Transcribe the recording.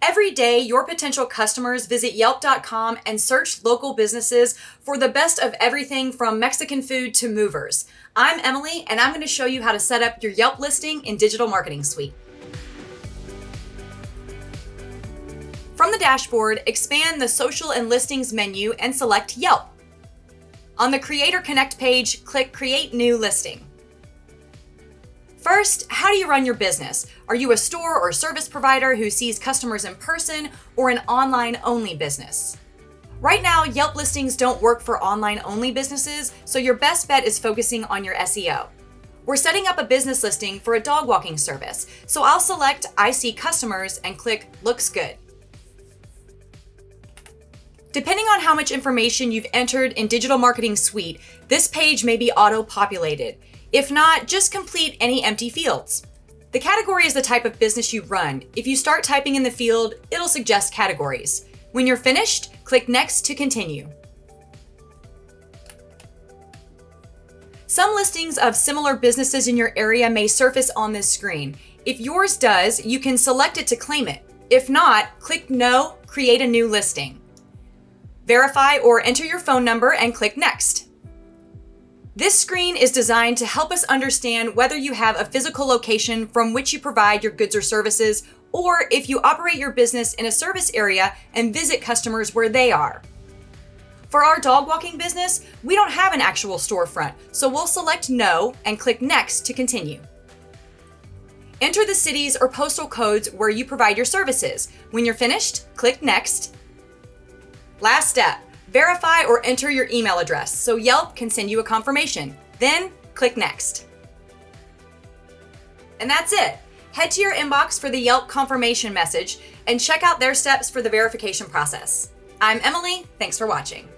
Every day, your potential customers visit Yelp.com and search local businesses for the best of everything from Mexican food to movers. I'm Emily, and I'm going to show you how to set up your Yelp listing in Digital Marketing Suite. From the dashboard, expand the Social and Listings menu and select Yelp. On the Creator Connect page, click Create New Listing. First, how do you run your business? Are you a store or service provider who sees customers in person, or an online-only business? Right now, Yelp listings don't work for online-only businesses, so your best bet is focusing on your SEO. We're setting up a business listing for a dog walking service, so I'll select I See Customers and click Looks Good. Depending on how much information you've entered in Digital Marketing Suite, this page may be auto-populated. If not, just complete any empty fields. The category is the type of business you run. If you start typing in the field, it'll suggest categories. When you're finished, click Next to continue. Some listings of similar businesses in your area may surface on this screen. If yours does, you can select it to claim it. If not, click No, create a new listing. Verify or enter your phone number and click Next. This screen is designed to help us understand whether you have a physical location from which you provide your goods or services, or if you operate your business in a service area and visit customers where they are. For our dog walking business, we don't have an actual storefront, so we'll select No and click Next to continue. Enter the cities or postal codes where you provide your services. When you're finished, click Next. Last step. Verify or enter your email address so Yelp can send you a confirmation. Then click Next. And that's it. Head to your inbox for the Yelp confirmation message and check out their steps for the verification process. I'm Emily. Thanks for watching.